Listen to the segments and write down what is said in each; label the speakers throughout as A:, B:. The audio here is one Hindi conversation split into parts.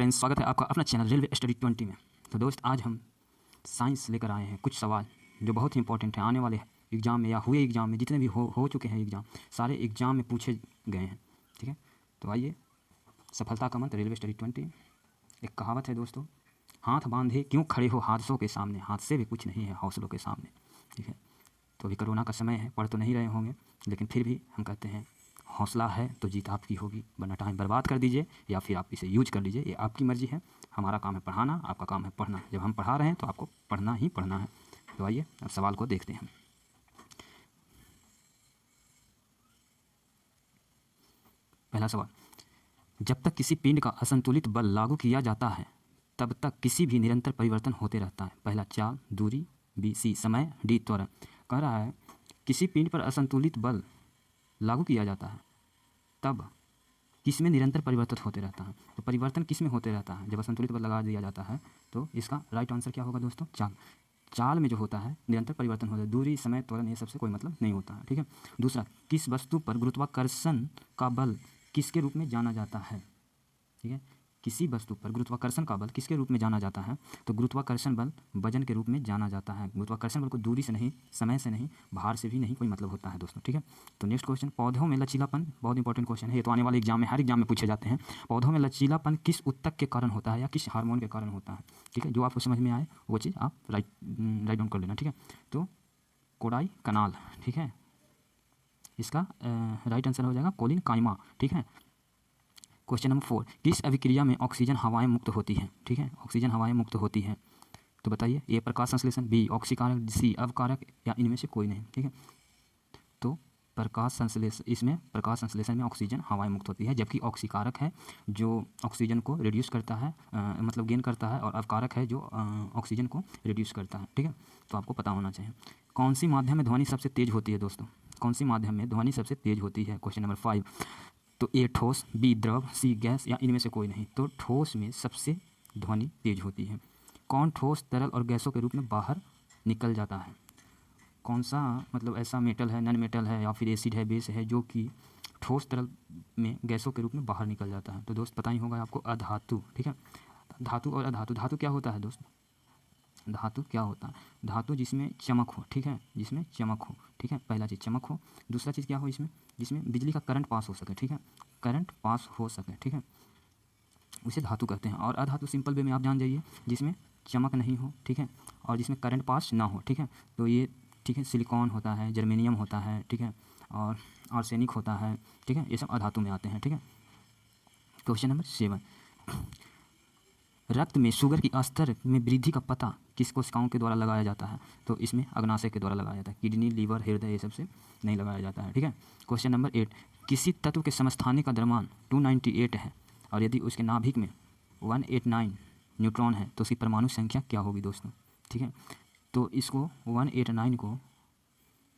A: फ्रेंड्स, स्वागत है आपका अपना चैनल रेलवे स्टडी 20 में। तो दोस्त, आज हम साइंस लेकर आए हैं कुछ सवाल जो बहुत ही इंपॉर्टेंट हैं आने वाले एग्ज़ाम में या हुए एग्ज़ाम में, जितने भी हो चुके हैं एग्ज़ाम, सारे एग्ज़ाम में पूछे गए हैं। ठीक है, तो आइए। सफलता का मंत्र रेलवे स्टडी 20। एक कहावत है दोस्तों, हाथ बांधे क्यों खड़े हो हादसों के सामने, हादसे भी कुछ नहीं है हौसलों के सामने। ठीक है, तो अभी कोरोना का समय है, पढ़ तो नहीं रहे होंगे, लेकिन फिर भी हम कहते हैं हौसला है तो जीत आपकी होगी, वरना टाइम बर्बाद कर दीजिए या फिर आप इसे यूज कर लीजिए, ये आपकी मर्जी है। हमारा काम है पढ़ाना, आपका काम है पढ़ना। जब हम पढ़ा रहे हैं तो आपको पढ़ना ही पढ़ना है। तो आइए अब सवाल को देखते हैं। पहला सवाल, जब तक किसी पिंड का असंतुलित बल लागू किया जाता है तब तक किसी भी निरंतर परिवर्तन होते रहता है। पहला चाल, दूरी, बी सी समय, डी त्वरण। कह रहा है किसी पिंड पर असंतुलित बल लागू किया जाता है तब किस में निरंतर परिवर्तन होते रहता है। तो परिवर्तन किस में होते रहता है जब असंतुलित बल लगा दिया जाता है? तो इसका राइट आंसर क्या होगा दोस्तों? चाल। चाल में जो होता है निरंतर परिवर्तन होता है। दूरी, समय, त्वरण ये सबसे कोई मतलब नहीं होता है। ठीक है। दूसरा, किस वस्तु पर गुरुत्वाकर्षण का बल किसके रूप में जाना जाता है? ठीक है, किसी वस्तु पर गुरुत्वाकर्षण का बल किसके रूप में जाना जाता है? तो गुरुत्वाकर्षण बल वजन के रूप में जाना जाता है। गुरुत्वाकर्षण बल को दूरी से नहीं, समय से नहीं, भार से भी नहीं कोई मतलब होता है दोस्तों। ठीक है, तो नेक्स्ट क्वेश्चन, पौधों में लचीलापन, बहुत इंपॉर्टेंट क्वेश्चन है ये, तो आने वाले एग्जाम में हर एग्जाम में पूछे जाते हैं। पौधों में लचीलापन किस ऊतक के कारण होता है या किस हार्मोन के कारण होता है? ठीक है, जो आपको समझ में आए वो चीज़ आप राइट डाउन कर लेना। ठीक है, तो कोडाई कनाल। ठीक है, इसका राइट आंसर हो जाएगा कोलिन काइमा। ठीक है। क्वेश्चन नंबर 4, किस अभिक्रिया में ऑक्सीजन हवाएं मुक्त होती हैं? ठीक है, ऑक्सीजन हवाएं मुक्त होती हैं, तो बताइए। ए प्रकाश संश्लेषण, बी ऑक्सीकारक, सी अवकारक या इनमें से कोई नहीं। ठीक है, तो प्रकाश संश्लेषण, इसमें प्रकाश संश्लेषण में ऑक्सीजन हवाएं मुक्त होती है, जबकि ऑक्सीकारक है जो ऑक्सीजन को रिड्यूस करता है, मतलब गेन करता है, और अवकारक है जो ऑक्सीजन को रिड्यूस करता है। ठीक है, तो आपको पता होना चाहिए। कौन सी माध्यम में ध्वनि सबसे तेज होती है दोस्तों? कौन सी माध्यम में ध्वनि सबसे तेज होती है? क्वेश्चन नंबर 5, तो ए ठोस, बी द्रव, सी गैस या इनमें से कोई नहीं। तो ठोस में सबसे ध्वनि तेज होती है। कौन ठोस, तरल और गैसों के रूप में बाहर निकल जाता है? कौन सा मतलब ऐसा मेटल है, नॉन मेटल है या फिर एसिड है, बेस है, जो कि ठोस, तरल में, गैसों के रूप में बाहर निकल जाता है? तो दोस्त पता ही होगा आपको, अधातु। ठीक है, धातु और अधातु, धातु क्या होता है दोस्त? धातु क्या होता है? धातु जिसमें चमक हो। ठीक है, जिसमें चमक हो। ठीक है, पहला चीज़ चमक हो। दूसरा चीज़ क्या हो इसमें? जिसमें बिजली का करंट पास हो सके। ठीक है, करंट पास हो सके। ठीक है, उसे धातु कहते हैं। और अधातु सिंपल वे में आप जान जाइए, जिसमें चमक नहीं हो। ठीक है, और जिसमें करंट पास ना हो। ठीक है, तो ये, ठीक है, सिलिकॉन होता है, जर्मेनियम होता है। ठीक है, और आर्सेनिक होता है। ठीक है, ये सब अधातु में आते हैं। ठीक है, क्वेश्चन नंबर 7, रक्त में शुगर की स्तर में वृद्धि का पता किस कोशिकाओं के द्वारा लगाया जाता है? तो इसमें अग्नाशय के द्वारा लगाया जाता है। किडनी, लीवर, हृदय ये सबसे नहीं लगाया जाता है। ठीक है, क्वेश्चन नंबर 8, किसी तत्व के समस्थानिक का द्रव्यमान 298 है और यदि उसके नाभिक में 189 न्यूट्रॉन है तो उसकी परमाणु संख्या क्या होगी दोस्तों? ठीक है, तो इसको 189 को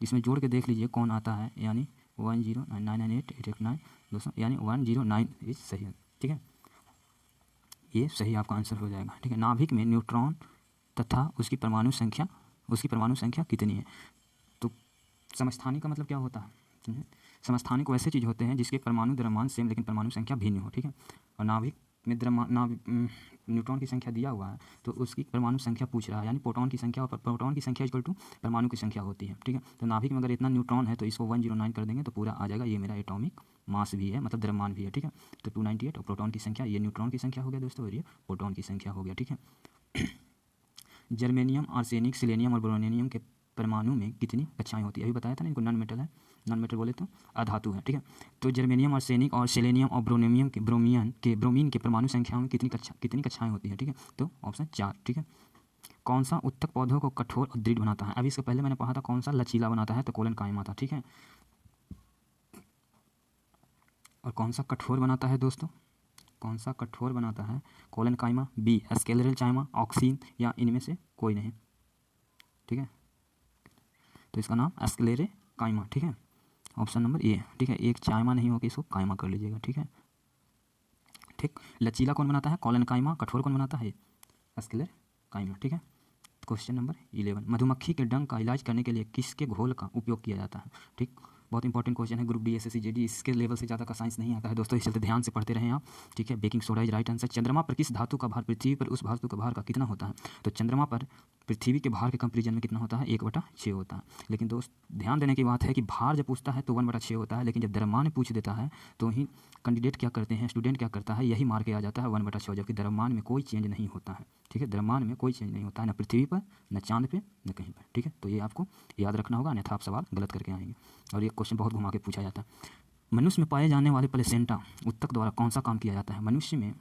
A: इसमें जोड़ के देख लीजिए कौन आता है, यानी 10998889 दोस्तों, यानी 109 इज सही है। ठीक है, ये सही आपका आंसर हो जाएगा। ठीक है, नाभिक में न्यूट्रॉन तथा उसकी परमाणु संख्या कितनी है? तो समस्थानिक का मतलब क्या होता है? समस्थानिक वैसे चीज़ होते हैं जिसके परमाणु द्रव्यमान सेम लेकिन परमाणु संख्या भिन्न हो। ठीक है, और नाभिक में न्यूट्रॉन की संख्या दिया हुआ है तो उसकी परमाणु संख्या पूछ रहा है, यानी प्रोटॉन की संख्या, और प्रोटॉन की संख्या इक्वल टू परमाणु की संख्या होती है। ठीक है, तो नाभिक में अगर इतना न्यूट्रॉन है तो इसको 109 कर देंगे तो पूरा आ जाएगा। ये मेरा एटॉमिक मास भी है, मतलब द्रव्यमान भी है। ठीक है, तो 298 और प्रोटॉन की संख्या, ये न्यूट्रॉन की संख्या हो गया दोस्तों और ये प्रोटॉन की संख्या हो गया। ठीक है, जर्मेनियम, आर्सेनिक, सिलेनियम और ब्रोनियम के परमाणु में कितनी कक्षाएं होती है? अभी बताया था ना, इनको नॉन मेटल है, नॉन मेटल बोले तो अधातु है। ठीक है, तो जर्मेनियम, आर्सेनिक और सेलेनियम और ब्रोमीन के परमाणु संख्याओं में कितनी कक्षाएं होती है? ठीक है, तो ऑप्शन 4। ठीक है, कौन सा ऊतक पौधों को कठोर और दृढ़ बनाता है? अभी इसके पहले मैंने पढ़ा था कौन सा लचीला बनाता है, तो कोलन कायमा था। ठीक है, और कौन सा कठोर बनाता है दोस्तों? कौन सा कठोर बनाता है? कोलन कायमा, बी स्केलेरल चाइमा, ऑक्सीन या इनमें से कोई नहीं। ठीक है, तो इसका नाम स्क्लेरे काइमा। ठीक है, ऑप्शन नंबर ए। ठीक है, एक चाइमा नहीं होगी, इसको काइमा कर लीजिएगा। ठीक है, ठीक, लचीला कौन बनाता है? कॉलन काइमा। कठोर कौन बनाता है? स्क्लेर काइमा। ठीक है, क्वेश्चन नंबर 11, मधुमक्खी के डंक का इलाज करने के लिए किसके घोल का उपयोग किया जाता है? ठीक, बहुत इंपॉर्टेंट क्वेश्चन है, ग्रुप डी एसएससी जेडी इसके लेवल से ज़्यादा का साइंस नहीं आता है दोस्तों, इस चलते ध्यान से पढ़ते रहें आप, ठीक है। Baking soda is right answer. चंद्रमा पर किस धातु का भार पृथ्वी पर उस धातु का भार का कितना होता है? तो चंद्रमा पर पृथ्वी के भार के कंपेरिजन में कितना होता है? 1/6 होता है। लेकिन दोस्त ध्यान देने की बात है कि भार जब पूछता है तो 1/6 होता है, लेकिन जब द्रव्यमान पूछ देता है तो ही कैंडिडेट क्या करते हैं, स्टूडेंट क्या करता है, यही मार के आ जाता है 1/6, जबकि द्रव्यमान में कोई चेंज नहीं होता है, ठीक है। द्रव्यमान में कोई चेंज नहीं होता है, न पृथ्वी पर, न चांद पे, न कहीं पर, ठीक है। तो ये आपको याद रखना होगा, अन्यथा आप सवाल गलत करके आएंगे। और ये क्वेश्चन बहुत घुमा के पूछा जाता है। मनुष्य में पाए जाने वाले प्लेसेंटा उत्तक द्वारा कौन सा काम किया जाता है? मनुष्य में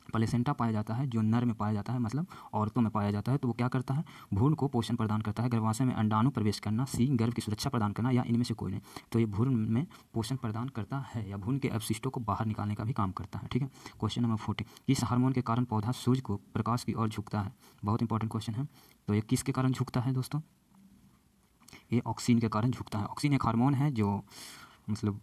A: प्लेसेंटा पाया जाता है जो नर में पाया जाता है, मतलब औरतों में पाया जाता है, तो वो क्या करता है? भ्रूण को पोषण प्रदान करता है, गर्भाशय में अंडाणु प्रवेश करना, सी गर्भ की सुरक्षा प्रदान करना, या इनमें से कोई नहीं। तो ये भ्रूण में पोषण प्रदान करता है या भ्रूण के अवशिष्टों को बाहर निकालने का भी काम करता है, ठीक है। क्वेश्चन नंबर 14, किस हार्मोन के कारण पौधा सूर्य को प्रकाश की ओर झुकता है? बहुत इंपॉर्टेंट क्वेश्चन है। तो ये किसके कारण झुकता है दोस्तों? ये ऑक्सीन के कारण झुकता है। ऑक्सीन एक हार्मोन है जो मतलब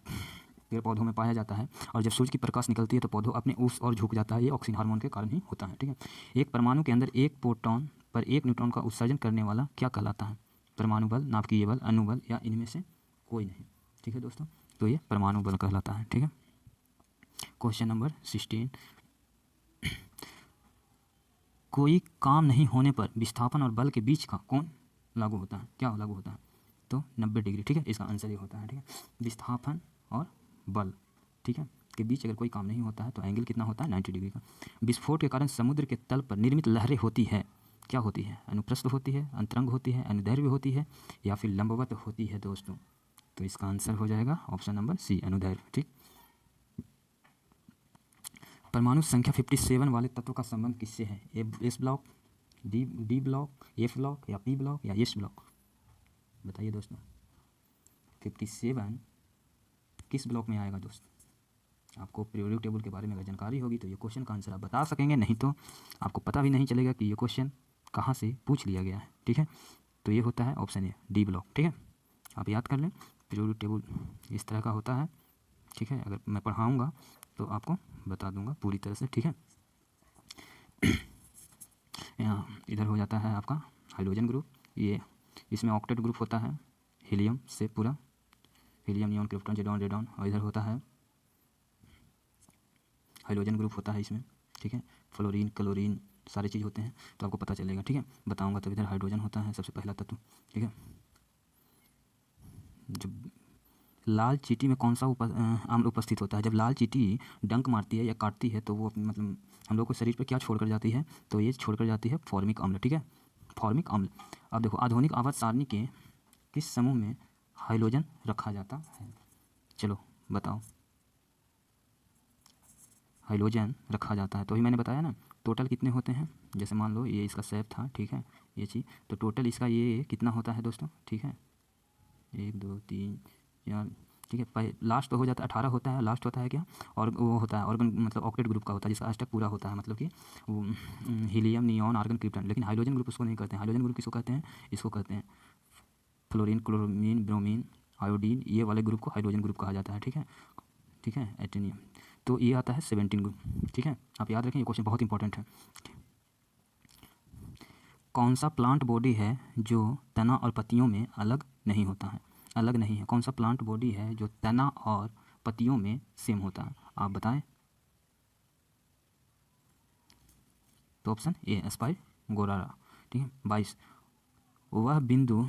A: पेड़ पौधों में पाया जाता है, और जब सूर्य की प्रकाश निकलती है तो पौधों अपने उस और झुक जाता है, ये ऑक्सीजन हार्मोन के कारण ही होता है, ठीक है। एक परमाणु के अंदर एक प्रोटॉन पर एक न्यूट्रॉन का उत्सर्जन करने वाला क्या कहलाता है? परमाणु बल, नाभिकीय बल, अणुबल, या इनमें से कोई नहीं, ठीक है दोस्तों। तो ये परमाणु बल कहलाता है, ठीक है। क्वेश्चन नंबर 16, कोई काम नहीं होने पर विस्थापन और बल के बीच का कोण लागू होता है, क्या लागू होता है? तो 90 डिग्री, ठीक है। इसका आंसर ये होता है, ठीक है। विस्थापन और बल, ठीक है, के बीच अगर कोई काम नहीं होता है तो एंगल कितना होता है? 90 डिग्री का। विस्फोट के कारण समुद्र के तल पर निर्मित लहरें होती है, क्या होती है? अनुप्रस्थ होती है, अंतरंग होती है, अनुदैर्घ्य होती है, या फिर लंबवत होती है दोस्तों? तो इसका आंसर हो जाएगा ऑप्शन नंबर सी, अनुदैर्घ्य, ठीक। परमाणु संख्या 57 वाले तत्व का संबंध किससे है? S block, D block, F block, या पी ब्लॉक, या एस ब्लॉक? बताइए दोस्तों, 57 किस ब्लॉक में आएगा दोस्त? आपको पीरियोडिक टेबल के बारे में अगर जानकारी होगी तो ये क्वेश्चन का आंसर आप बता सकेंगे, नहीं तो आपको पता भी नहीं चलेगा कि ये क्वेश्चन कहाँ से पूछ लिया गया है, ठीक है। तो ये होता है ऑप्शन ए, डी ब्लॉक, ठीक है। आप याद कर लें, पीरियोडिक टेबल इस तरह का होता है, ठीक है। अगर मैं पढ़ाऊँगा तो आपको बता दूंगा पूरी तरह से, ठीक है। यहाँ इधर हो जाता है आपका हाइड्रोजन ग्रुप, ये इसमें ऑक्टेट ग्रुप होता है हीलियम से पूरा, हीलियम, नियॉन, क्रिप्टॉन, जेडॉन, रेडॉन, और इधर होता है हाइड्रोजन ग्रुप होता है इसमें, ठीक है। फ्लोरीन, क्लोरीन, सारे चीज़ होते हैं, तो आपको पता चलेगा, ठीक है। बताऊंगा तो इधर हाइड्रोजन होता है सबसे पहला तत्व, ठीक है। जब लाल चींटी में कौन सा अम्ल उपस्थित होता है? जब लाल चींटी डंक मारती है या काटती है तो वो मतलब हम लोग को शरीर पर क्या छोड़कर जाती है? तो ये छोड़कर जाती है फॉर्मिक अम्ल, ठीक है, फॉर्मिक अम्ल। अब देखो, आधुनिक आवर्त सारणी के किस समूह में हाइड्रोजन रखा जाता है? चलो बताओ, हाइड्रोजन रखा जाता है, तो ही मैंने बताया ना, टोटल कितने होते हैं? जैसे मान लो ये इसका शेप था, ठीक है, ये चीज़, तो टोटल इसका ये कितना होता है दोस्तों, ठीक है, 1 2 3 4, ठीक है। लास्ट तो हो जाता है 18 होता है, लास्ट होता है क्या? और वो होता है ऑर्गन, मतलब ऑक्टेट ग्रुप का होता है जिसका अष्टक पूरा होता है, मतलब कि हीलियम, नियॉन, आर्गन, क्रिप्टन। लेकिन हाइड्रोजन ग्रुप उसको नहीं करते हैं। हाइड्रोजन ग्रुप किसको कहते हैं? इसको कहते हैं फ्लोरीन, क्लोरीन, ब्रोमीन, आयोडीन, ये वाले ग्रुप को हाइड्रोजन ग्रुप कहा जाता है, ठीक है, ठीक है। एटेनियम, तो ये आता है 17 ग्रुप, ठीक है। आप याद रखें, ये क्वेश्चन बहुत इंपॉर्टेंट है। कौन सा प्लांट बॉडी है जो तना और पत्तियों में अलग नहीं होता है? अलग नहीं है, कौन सा प्लांट बॉडी है जो तना और पत्तियों में सेम होता है? आप बताएं। तो ऑप्शन ए, स्पाइगोरारा, ठीक है। 22, वह बिंदु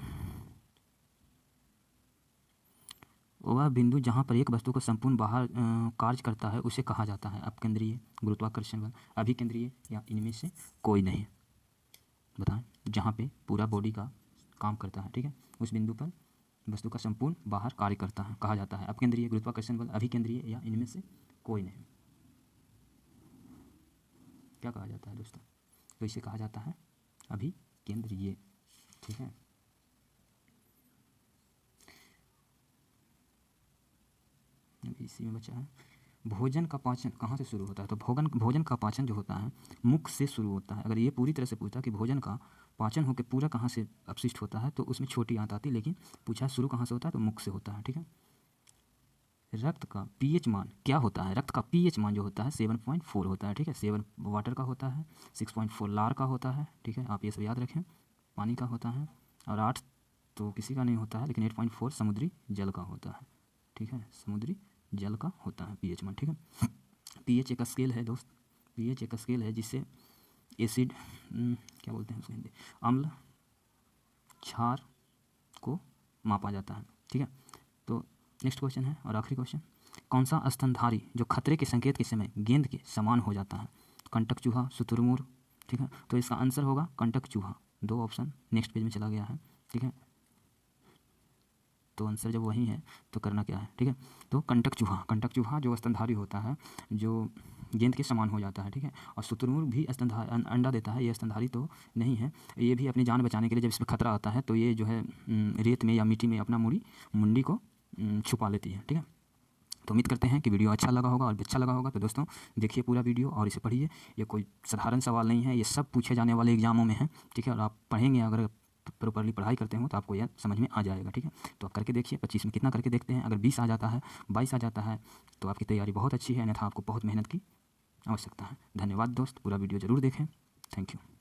A: जहाँ पर एक वस्तु को संपूर्ण बाहर कार्य करता है उसे कहा जाता है अपकेंद्रीय गुरुत्वाकर्षण बल, अभिकेंद्रीय, या इनमें से कोई नहीं? बताएं। जहाँ पे पूरा बॉडी का काम करता है, ठीक है, उस बिंदु पर वस्तु का संपूर्ण बाहर कार्य करता है, कहा जाता है अपकेंद्रीय गुरुत्वाकर्षण बल, अभिकेंद्रीय, या इनमें से कोई नहीं? क्या कहा जाता है दोस्तों? तो इसे कहा जाता है अभिकेंद्रीय, ठीक है। इसी में बचा है, भोजन का पाचन कहाँ से शुरू होता है? तो भोजन का पाचन जो होता है मुख से शुरू होता है। अगर ये पूरी तरह से पूछता है कि भोजन का पाचन होकर पूरा कहाँ से अपशिष्ट होता है तो उसमें छोटी आंत आती, लेकिन पूछा शुरू कहाँ से होता है तो मुख से होता है, ठीक है। रक्त का पीएच मान क्या होता है? रक्त का पीएच मान जो होता है 7.4 होता है, ठीक है। 7 वाटर का होता है, 6.4 लार का होता है, ठीक है। आप ये सब याद रखें, पानी का होता है, और 8 तो किसी का नहीं होता है, लेकिन 8.4 समुद्री जल का होता है। ठीक है, समुद्री जल का होता है pH मान। ठीक है, pH एक स्केल है दोस्त, pH एक स्केल है जिससे एसिड क्या बोलते हैं उसको हिंदी, अम्ल, क्षार को मापा जाता है। ठीक है, तो नेक्स्ट क्वेश्चन है और आखिरी क्वेश्चन, कौन सा स्तनधारी जो खतरे के संकेत के समय गेंद के समान हो जाता है? कंटक चूहा, शुतुरमुर्ग। ठीक है, तो इसका आंसर होगा कंटक चूहा। 2 ऑप्शन नेक्स्ट पेज में चला गया है। ठीक है, तो आंसर जब वही है तो करना क्या है? ठीक है, तो कंटक चूहा जो स्तनधारी होता है, जो गेंद के समान हो जाता है। ठीक है, और शुतुरमुर्ग भी स्तनधारी अंडा देता है, ये स्तनधारी तो नहीं है। ये भी अपनी जान बचाने के लिए जब इसमें खतरा आता है तो ये जो है रेत में या मिट्टी में अपना मुंडी को छुपा लेती है। ठीक है, तो उम्मीद करते हैं कि वीडियो अच्छा लगा होगा, और अच्छा लगा होगा तो दोस्तों देखिए पूरा वीडियो और इसे पढ़िए। ये कोई साधारण सवाल नहीं है, ये सब पूछे जाने वाले एग्जामों में है। ठीक है, और आप पढ़ेंगे, अगर प्रॉपरली पढ़ाई करते हो तो आपको यह समझ में आ जाएगा। ठीक है, तो आप करके देखिए, 25 में कितना करके देखते हैं। अगर 20 आ जाता है, 22 आ जाता है तो आपकी तैयारी बहुत अच्छी है, अन्यथा आपको बहुत मेहनत की आवश्यकता है। धन्यवाद दोस्त, पूरा वीडियो ज़रूर देखें। Thank you.